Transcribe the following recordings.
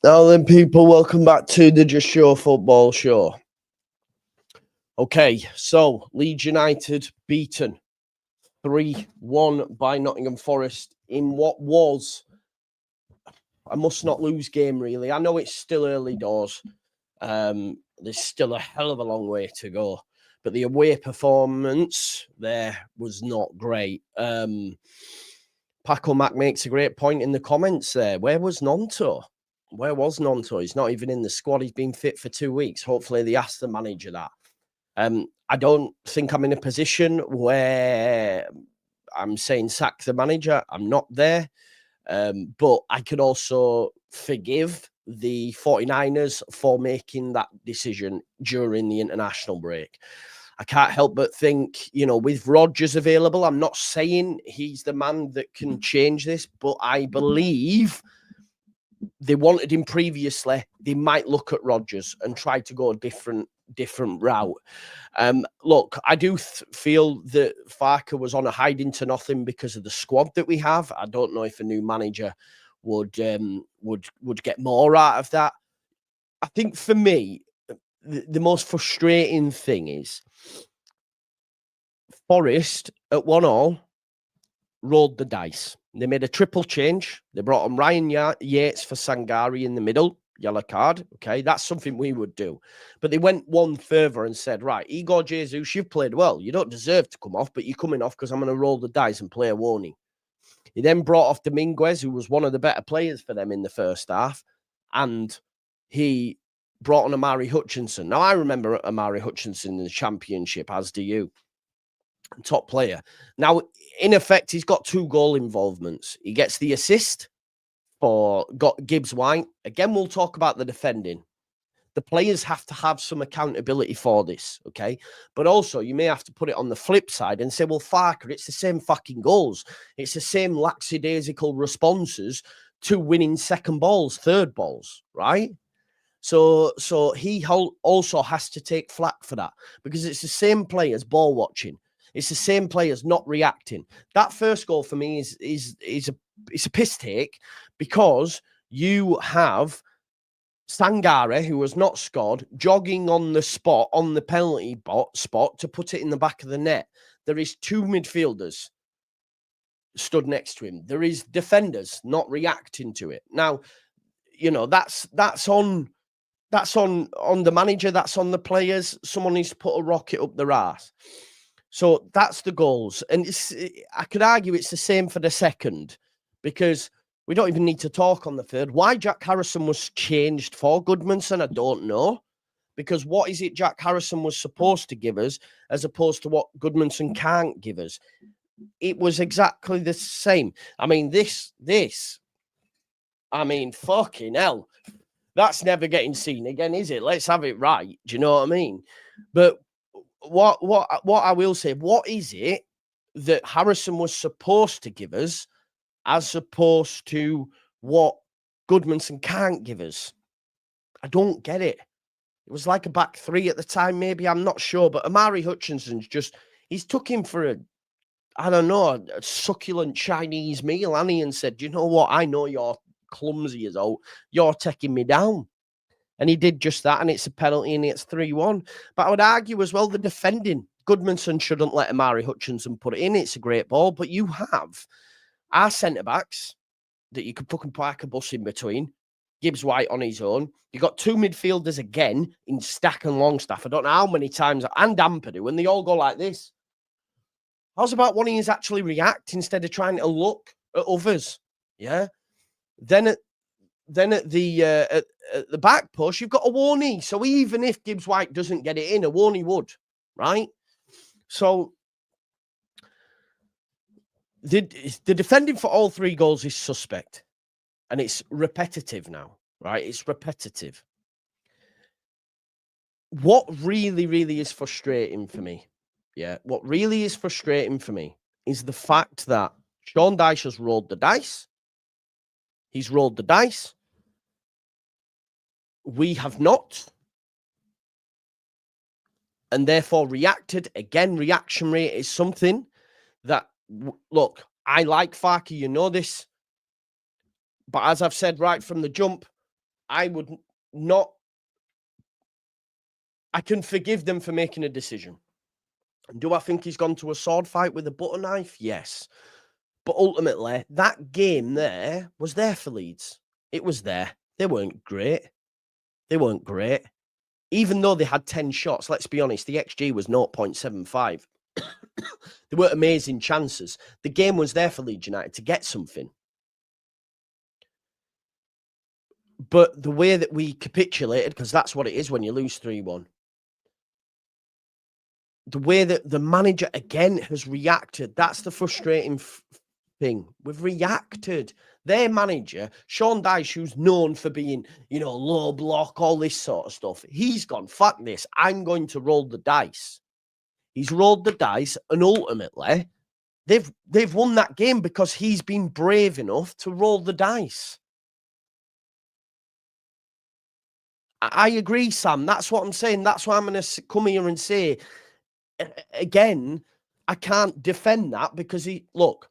Now then, people, welcome back to the JUSTJOE Football Show. Okay, so Leeds United beaten 3-1 by Nottingham Forest in what was a must-not-lose game, really. I know it's still early doors. There's still a hell of a long way to go. But the away performance there was not great. Paco Mac makes a great point in the comments there. Where was Nonto? Where was Nonto? He's not even in the squad. He's been fit for 2 weeks. Hopefully they ask the manager that. I don't think I'm in a position where I'm saying sack the manager. I'm not there. But I could also forgive the 49ers for making that decision during the international break. I can't help but think, with Rodgers available, I'm not saying he's the man that can change this, but I believe they wanted him previously. They might look at Rodgers and try to go a different route. Look, I do feel that Farke was on a hiding to nothing because of the squad that we have. I don't know if a new manager would get more out of that. I think for me, the most frustrating thing is Forest at 1-1 rolled the dice. They made a triple change. They brought on Ryan Yates for Sangari in the middle, yellow card. Okay, that's something we would do. But they went one further and said, right, Igor Jesus, you've played well. You don't deserve to come off, but you're coming off because I'm going to roll the dice and play a warning. He then brought off Dominguez, who was one of the better players for them in the first half, and he brought on Amari Hutchinson. Now, I remember Amari Hutchinson in the Championship, as do you. Top player. Now, in effect, he's got 2 goal involvements. He gets the assist for Gibbs White. Again, we'll talk about the defending. The players have to have some accountability for this, okay? But also, you may have to put it on the flip side and say, well, Farke, it's the same fucking goals. It's the same lackadaisical responses to winning second balls, third balls, right? So he also has to take flack for that because it's the same players ball watching. It's the same players not reacting. That first goal for me is a piss take because you have Sangare, who has not scored, jogging on the spot, on the penalty spot to put it in the back of the net. There is 2 midfielders stood next to him. There is defenders not reacting to it. Now, that's on the manager, that's on the players. Someone needs to put a rocket up their ass. So that's the goals. And I could argue it's the same for the second because we don't even need to talk on the third. Why Jack Harrison was changed for Goodmanson, I don't know. Because what is it Jack Harrison was supposed to give us as opposed to what Goodmanson can't give us? It was exactly the same. I mean, fucking hell. That's never getting seen again, is it? Let's have it right. Do you know what I mean? But what I will say, what is it that Harrison was supposed to give us as opposed to what Goodmanson can't give us? I don't get it. It was like a back 3 at the time, maybe. I'm not sure. But Amari Hutchinson's he's took him for a succulent Chinese meal, and said, you know what? I know you're clumsy as all. You're taking me down. And he did just that, and it's a penalty, and it's 3-1. But I would argue as well, the defending. Goodmanson shouldn't let Amari Hutchinson put it in. It's a great ball. But you have our centre-backs that you could fucking park a bus in between. Gibbs White on his own. You got 2 midfielders again in Stack and Longstaff. I don't know how many times, and Ampadu, and they all go like this. How's about one of you actually react instead of trying to look at others? Yeah. Then at the back push, you've got a Warney. So even if Gibbs White doesn't get it in, a Warney would, right? So the defending for all 3 goals is suspect. And it's repetitive now, right? It's repetitive. What really, really is frustrating for me, what really is frustrating for me is the fact that Sean Dyche has rolled the dice. He's rolled the dice. We have not. And therefore reacted. Again, reaction rate is something that, look, I like Farke, you know this. But as I've said right from the jump, I would not. I can forgive them for making a decision. Do I think he's gone to a sword fight with a butter knife? Yes. But ultimately, that game there was there for Leeds. It was there. They weren't great. They weren't great. Even though they had 10 shots, let's be honest, the XG was 0.75. They were amazing chances. The game was there for Leeds United to get something. But the way that we capitulated, because that's what it is when you lose 3-1, the way that the manager again has reacted, that's the frustrating thing. We've reacted. Their manager, Sean Dyche, who's known for being, low block, all this sort of stuff, he's gone, fuck this, I'm going to roll the dice. He's rolled the dice, and ultimately, they've won that game because he's been brave enough to roll the dice. I agree, Sam. That's what I'm saying. That's why I'm going to come here and say, again, I can't defend that because look,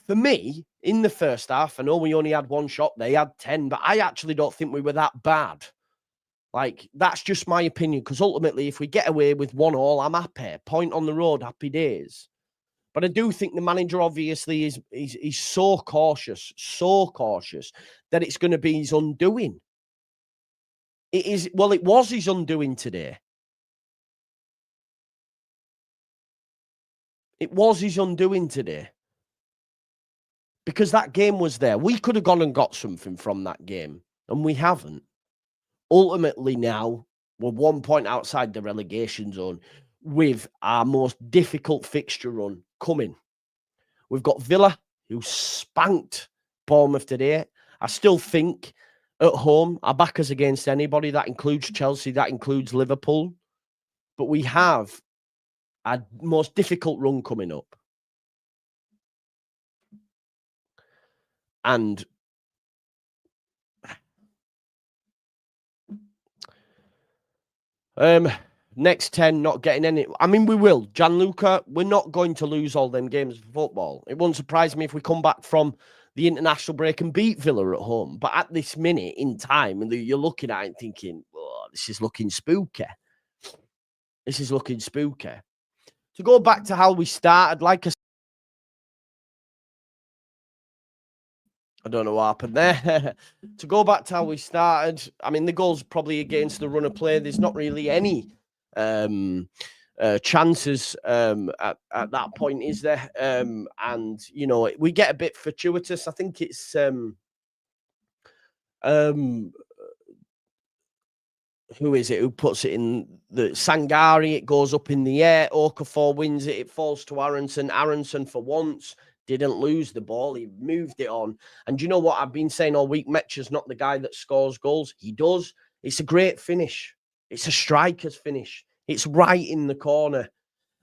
for me, in the first half, I know we only had one shot. They had 10, but I actually don't think we were that bad. Like, that's just my opinion, because ultimately, if we get away with 1-1, I'm happy. Point on the road, happy days. But I do think the manager obviously is so cautious that it's going to be his undoing. It was his undoing today. It was his undoing today. Because that game was there. We could have gone and got something from that game, and we haven't. Ultimately now, we're 1 point outside the relegation zone with our most difficult fixture run coming. We've got Villa, who spanked Bournemouth today. I still think at home, our back us against anybody. That includes Chelsea, that includes Liverpool. But we have our most difficult run coming up. And next 10, not getting any. I mean, we will. Gianluca, we're not going to lose all them games of football. It won't surprise me if we come back from the international break and beat Villa at home. But at this minute in time, you're looking at it and thinking, oh, this is looking spooky. This is looking spooky. To go back to how we started, like I don't know what happened there. To go back to how we started, I mean, the goal's probably against the run of play. There's not really any chances at that point, is there? And, we get a bit fortuitous. I think it's who is it who puts it in the Sangari? It goes up in the air. Okafor wins it. It falls to Aronson. Aronson, for once, didn't lose the ball. He moved it on. And you know what I've been saying all week? Metcha's not the guy that scores goals. He does. It's a great finish. It's a striker's finish. It's right in the corner.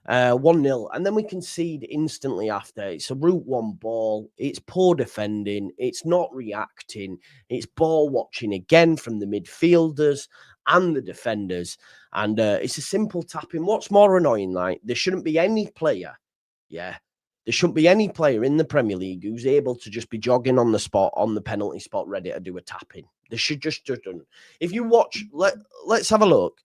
1-0. And then we concede instantly after. It's a route one ball. It's poor defending. It's not reacting. It's ball watching again from the midfielders and the defenders. And it's a simple tapping. What's more annoying, like, there shouldn't be any player, there shouldn't be any player in the Premier League who's able to just be jogging on the spot, on the penalty spot, ready to do a tapping. They should just done. If you watch, let's have a look.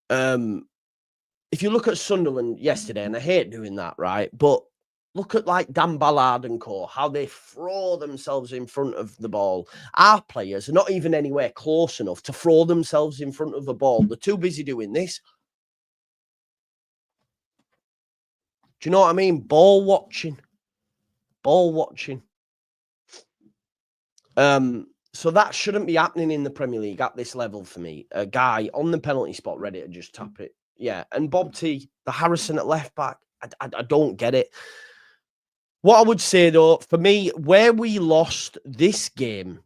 If you look at Sunderland yesterday, and I hate doing that, right? But look at like Dan Ballard and co, how they throw themselves in front of the ball. Our players are not even anywhere close enough to throw themselves in front of the ball. They're too busy doing this. Do you know what I mean? Ball watching. So that shouldn't be happening in the Premier League at this level for me. A guy on the penalty spot ready to just tap it. Yeah, and Bob T, the Harrison at left back, I don't get it. What I would say, though, for me, where we lost this game,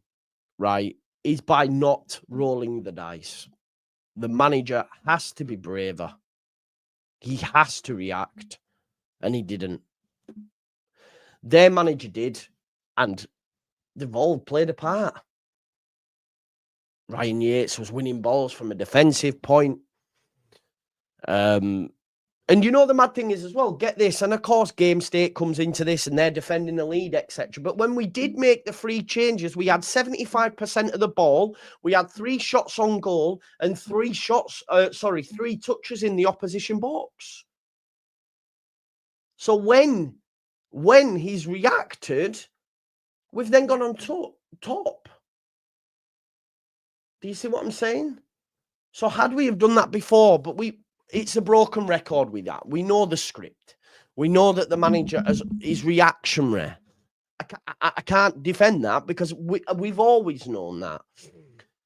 right, is by not rolling the dice. The manager has to be braver. He has to react, and he didn't. Their manager did, and they've all played a part. Ryan Yates was winning balls from a defensive point. And you know the mad thing is as well, get this, and of course Game State comes into this and they're defending the lead, etc. But when we did make the 3 changes, we had 75% of the ball, we had 3 shots on goal and 3 touches in the opposition box. So when he's reacted, we've then gone on top. Do you see what I'm saying? So had we have done that before, but it's a broken record with that. We know the script. We know that the manager is reactionary. I can't defend that because we've always known that.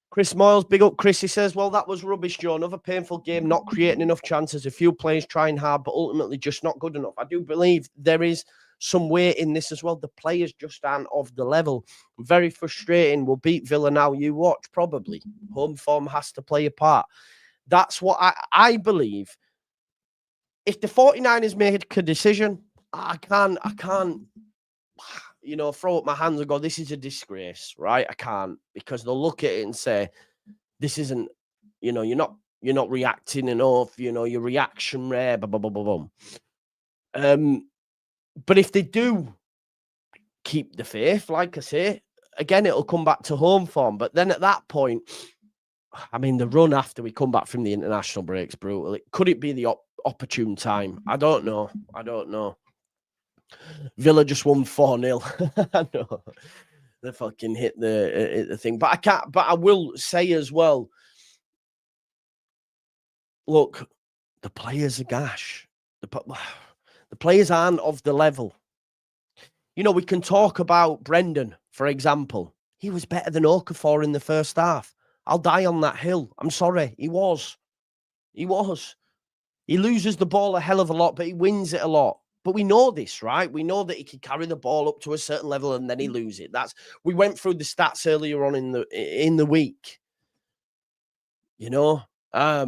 Chris Moyles, big up Chris. He says, well, that was rubbish, Joe. Another painful game, not creating enough chances. A few players trying hard, but ultimately just not good enough. I do believe there is some weight in this as well. The players just aren't of the level. Very frustrating. We'll beat Villa now. You watch, probably. Home form has to play a part. That's what I believe. If the 49ers make a decision, I can't, throw up my hands and go, this is a disgrace, right? I can't, because they'll look at it and say, this isn't, you're not reacting enough, your reaction rare, blah, blah, blah, blah, blah. But if they do keep the faith, like I say, again, it'll come back to home form. But then at that point, I mean, the run after we come back from the international break's brutal. Could it be the opportune time? I don't know. Villa just won 4-0. I know. They fucking hit the thing. But I will say as well, look, the players are gash. The players aren't of the level. We can talk about Brendan, for example. He was better than Okafor in the first half. I'll die on that hill. I'm sorry. He was. He loses the ball a hell of a lot, but he wins it a lot. But we know this, right? We know that he can carry the ball up to a certain level and then he loses it. We went through the stats earlier on in the week. I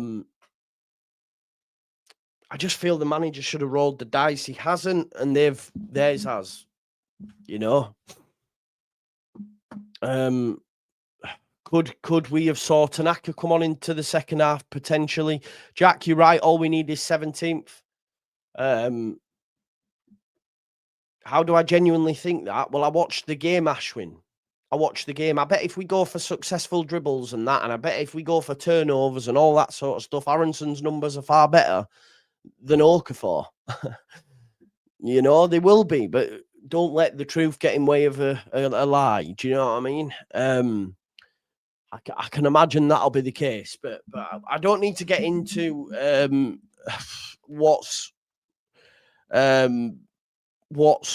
just feel the manager should have rolled the dice. He hasn't, and theirs has. Could we have saw Tanaka come on into the second half potentially? Jack, you're right. All we need is 17th. How do I genuinely think that? Well, I watched the game, Ashwin. I watched the game. I bet if we go for successful dribbles and that, and I bet if we go for turnovers and all that sort of stuff, Aronson's numbers are far better than Okafor. They will be, but don't let the truth get in way of a lie. Do you know what I mean? I can imagine that'll be the case, but I don't need to get into what's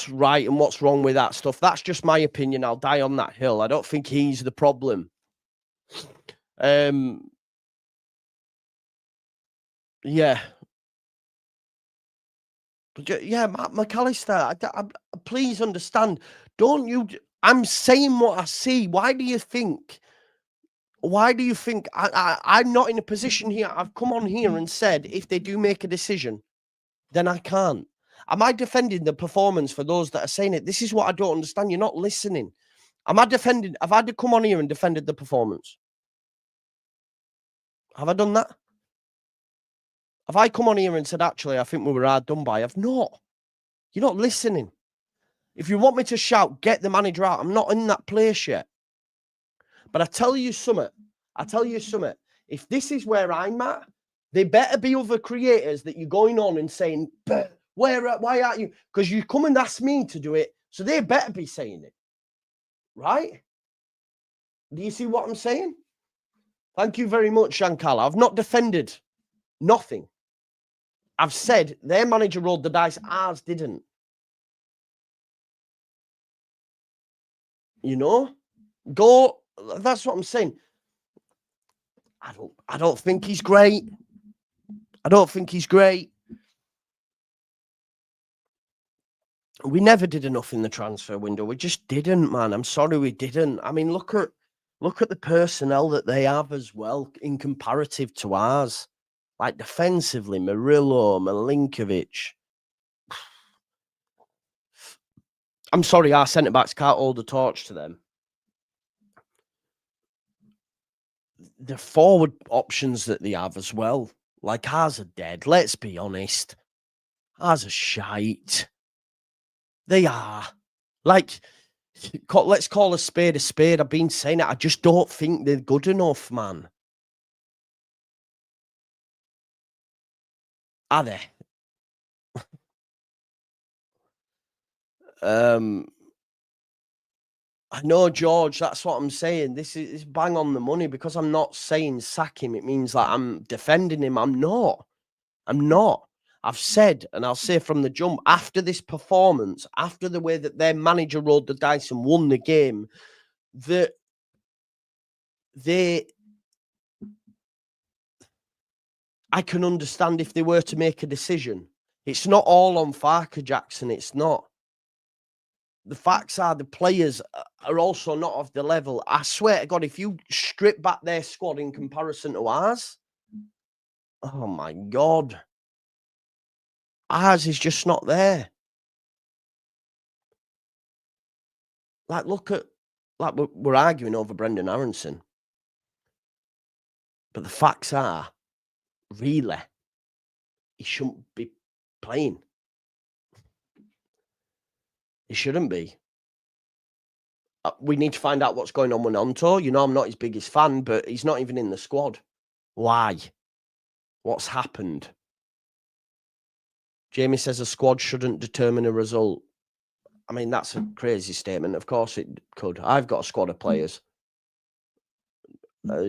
right and what's wrong with that stuff. That's just my opinion. I'll die on that hill. I don't think he's the problem. Yeah. Yeah, Matt McAllister, please understand. I'm saying what I see. Why do you think I'm not in a position here? I've come on here and said, if they do make a decision, then I can't. Am I defending the performance for those that are saying it? This is what I don't understand. You're not listening. Have I to come on here and defended the performance? Have I done that? Have I come on here and said, actually, I think we were hard done by? I've not. You're not listening. If you want me to shout, get the manager out. I'm not in that place yet. But I tell you something. If this is where I'm at, there better be other creators that you're going on and saying, why aren't you? Because you come and ask me to do it, so they better be saying it. Right? Do you see what I'm saying? Thank you very much, Shankala. I've not defended nothing. I've said their manager rolled the dice, ours didn't. That's what I'm saying. I don't think he's great. We never did enough in the transfer window. We just didn't, man. I'm sorry we didn't. I mean, look at the personnel that they have as well in comparative to ours. Like defensively, Murillo, Milinkovic. I'm sorry, our centre-backs can't hold the torch to them. The forward options that they have as well, like ours are dead. Let's be honest. Ours are shite. They are. Like, let's call a spade a spade. I've been saying it. I just don't think they're good enough, man. Are they? I know, George, that's what I'm saying. This is bang on the money. Because I'm not saying sack him, it means that I'm defending him. I'm not. I've said, and I'll say from the jump, after this performance, after the way that their manager rolled the dice and won the game, that I can understand if they were to make a decision. It's not all on Farker, Jackson. It's not. The facts are the players are also not of the level. I swear to God, if you strip back their squad in comparison to ours, oh my God, ours is just not there. Like, look at, like, we're arguing over Brendan Aronson. But the facts are, really, he shouldn't be playing. He shouldn't be. We need to find out what's going on with Onto. You know, I'm not his biggest fan, but he's not even in the squad. Why? What's happened? Jamie says a squad shouldn't determine a result. I mean, that's a crazy statement. Of course it could. I've got a squad of players.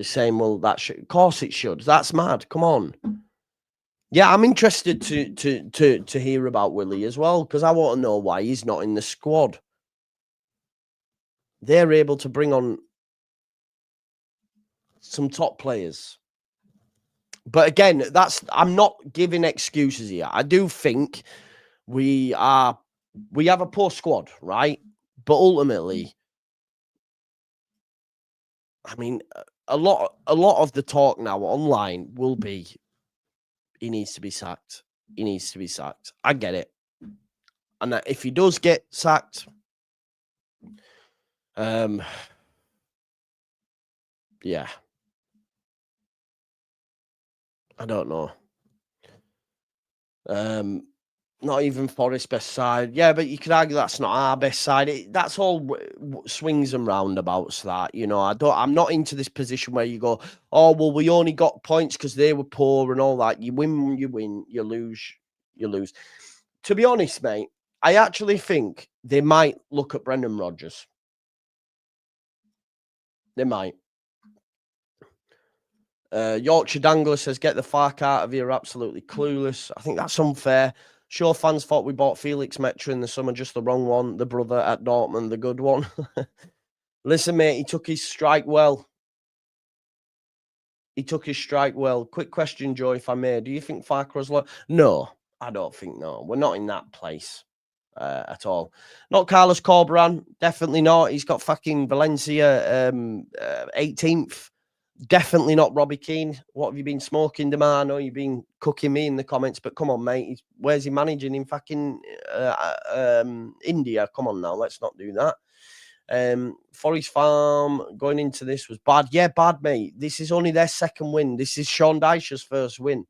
Saying, well, that should, of course it should. That's mad. Come on. Yeah, I'm interested to hear about Willie as well, because I want to know why he's not in the squad. They're able to bring on some top players. But again, I'm not giving excuses here. I do think we have a poor squad, right? But ultimately, I mean, a lot of the talk now online will be he needs to be sacked. He needs to be sacked. I get it. And if he does get sacked, yeah. I don't know. Not even Forest's best side. Yeah, but you could argue that's not our best side. That's all swings and roundabouts. That, you know, I'm not into this position where you go, oh well, we only got points because they were poor and all that. You win, you win. You lose, you lose. To be honest, mate, I actually think they might look at Brendan Rodgers. They might. Yorkshire Dangler says, get the fuck out of here. Absolutely clueless. I think that's unfair. Sure, fans thought we bought Felix Metra in the summer, just the wrong one. The brother at Dortmund, the good one. Listen, mate, he took his strike well. Quick question, Joe, if I may. Do you think Farker was No, I don't think no. We're not in that place at all. Not Carlos Corberan. Definitely not. He's got fucking Valencia 18th. Definitely not Robbie Keane. What have you been smoking, Demar? I know you've been cooking me in the comments, but come on, mate. Where's he managing in fucking India? Come on now, let's not do that. Forest Farm going into this was bad. Yeah, bad, mate. This is only their second win. This is Sean Dyche's first win.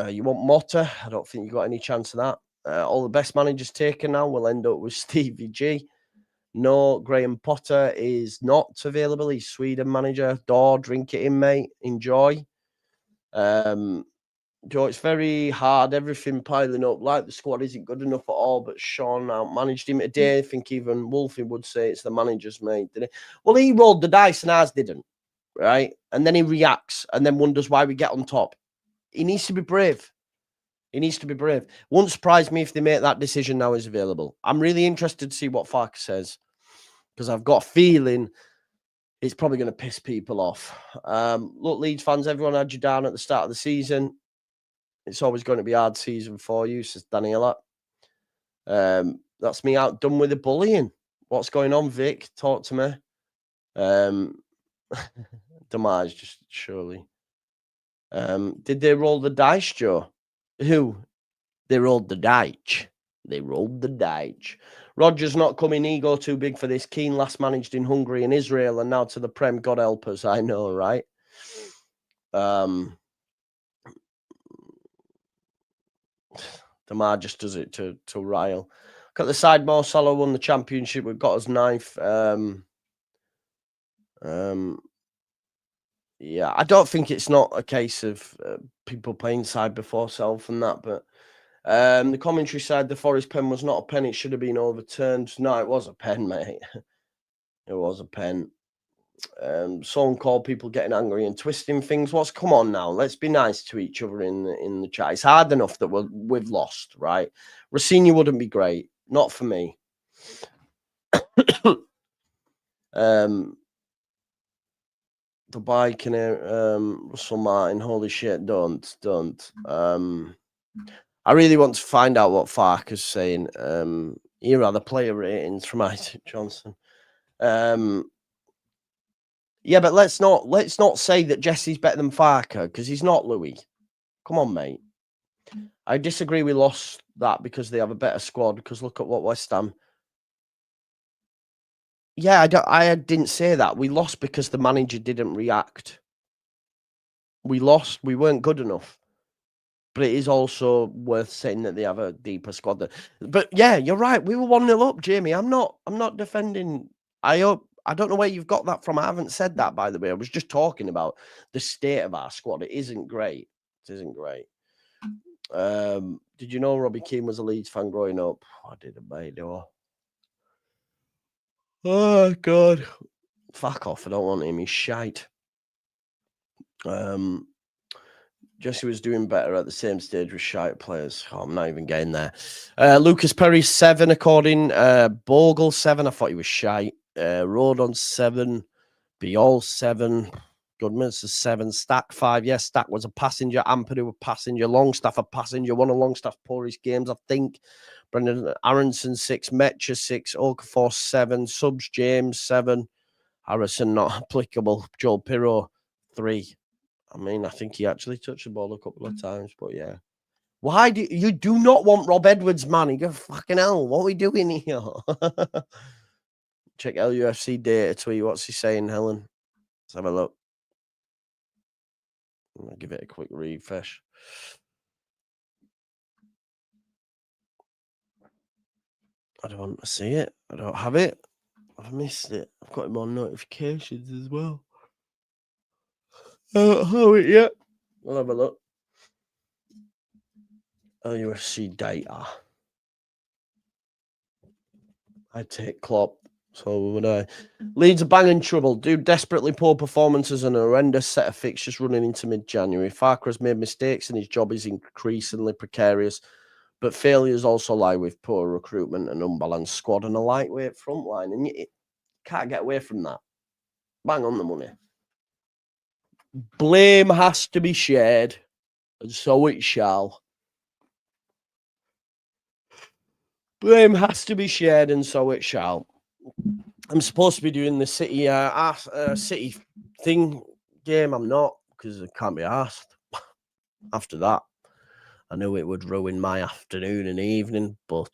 You want Motta? I don't think you got any chance of that. All the best managers taken now will end up with Stevie G. No, Graham Potter is not available. He's Sweden manager. Drink it in, mate. Enjoy. Joe, it's very hard. Everything piling up. Like the squad isn't good enough at all, but Sean outmanaged him today. I think even Wolfie would say it's the manager's mate. Did he? Well, he rolled the dice and ours didn't, right? And then he reacts and then wonders why we get on top. He needs to be brave. Won't surprise me if they make that decision now is available. I'm really interested to see what Farker says, because I've got a feeling it's probably going to piss people off. Look, Leeds fans, everyone had you down at the start of the season. It's always going to be a hard season for you, says Daniela. That's me out done with the bullying. What's going on, Vic? Talk to me. Demise, just surely. Did they roll the dice, Joe? Who? They rolled the dice. Rodgers not coming, ego too big for this. Keane last managed in Hungary and Israel and now to the Prem. God help us, I know, right? Damar just does it to rile. Got the side. Mo Salah won the championship. We've got us ninth. Yeah, I don't think it's not a case of people playing side before self and that, but the commentary side, the Forest pen was not a pen. It should have been overturned. No, it was a pen, mate. It was a pen. Someone called people getting angry and twisting things. Come on now? Let's be nice to each other in the chat. It's hard enough that we've lost, right? Rossini wouldn't be great. Not for me. The bike and Russell Martin, holy shit, don't. I really want to find out what Farker's saying. Here are the player ratings from Isaac Johnson. Yeah, but let's not say that Jesse's better than Farker, because he's not, Louis. Come on, mate. I disagree we lost that because they have a better squad, because look at what West Ham. Yeah, I didn't say that. We lost because the manager didn't react. We lost. We weren't good enough. But it is also worth saying that they have a deeper squad. But yeah, you're right. We were 1-0 up, Jamie. I'm not defending. I don't know where you've got that from. I haven't said that, by the way. I was just talking about the state of our squad. It isn't great. It isn't great. Did you know Robbie Keane was a Leeds fan growing up? I didn't, mate. No. Oh God. Fuck off. I don't want him. He's shite. Jesse was doing better at the same stage with shite players. Oh, I'm not even getting there. Lucas Perry 7 according. Bogle 7. I thought he was shite. Rodon 7. Biol 7. Goodman's a 7. Stack 5. Yes, Stack was a passenger. Ampadu a passenger. Longstaff a passenger. One of Longstaff's poorest games, I think. Brendan Aronson 6. Metcha 6. Okafor 7. Subs James 7. Harrison not applicable. Joel Pirro 3. I mean, I think he actually touched the ball a couple of times, but yeah. Why do you not want Rob Edwards, man? You go, fucking hell, what are we doing here? Check LUFC data tweet. What's he saying, Helen? Let's have a look. I'll give it a quick refresh. I don't want to see it. I don't have it. I've missed it. I've got him on notifications as well. I don't have it yet. We'll have a look. LUFC data. I take Klopp. So would I. Leeds are banging trouble. Do desperately poor performances and a horrendous set of fixtures running into mid-January. Farker has made mistakes and his job is increasingly precarious. But failures also lie with poor recruitment and unbalanced squad and a lightweight front line. And you can't get away from that. Bang on the money. Blame has to be shared, and so it shall. Blame has to be shared, and so it shall. I'm supposed to be doing the City City thing game. I'm not, because I can't be asked. After that, I knew it would ruin my afternoon and evening, but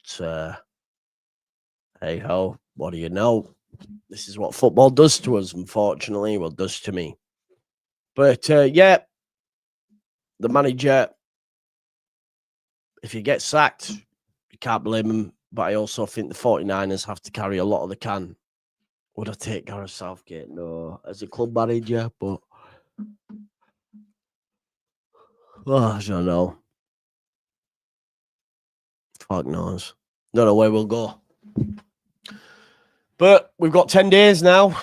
hey ho, what do you know? This is what football does to us, unfortunately. Well, does to me. But yeah, the manager, if he gets sacked, you can't blame him. But I also think the 49ers have to carry a lot of the can. Would I take Gareth Southgate? No, as a club manager, but I don't know. Fuck knows. Don't know where we'll go. But we've got 10 days now.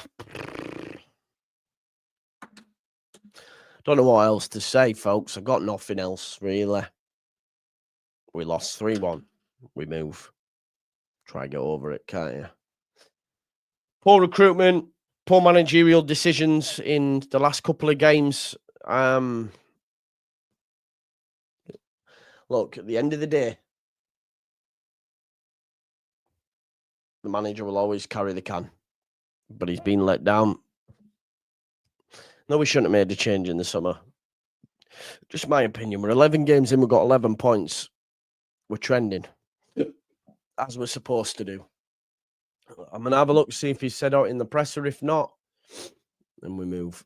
Don't know what else to say, folks. I've got nothing else, really. We lost 3-1. We move. Try and get over it, can't you? Poor recruitment, poor managerial decisions in the last couple of games. Look, at the end of the day, the manager will always carry the can, but he's been let down. No, we shouldn't have made a change in the summer. Just my opinion. We're 11 games in, we've got 11 points. We're trending, as we're supposed to do. I'm going to have a look, see if he's said out in the presser. If not, then we move.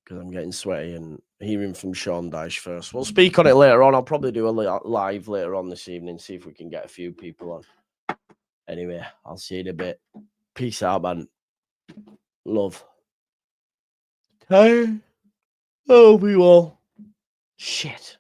because I'm getting sweaty and hearing from Sean Dyche first. We'll speak on it later on. I'll probably do a live later on this evening, see if we can get a few people on. Anyway, I'll see you in a bit. Peace out, man. Love. Okay. Oh, we will. Shit.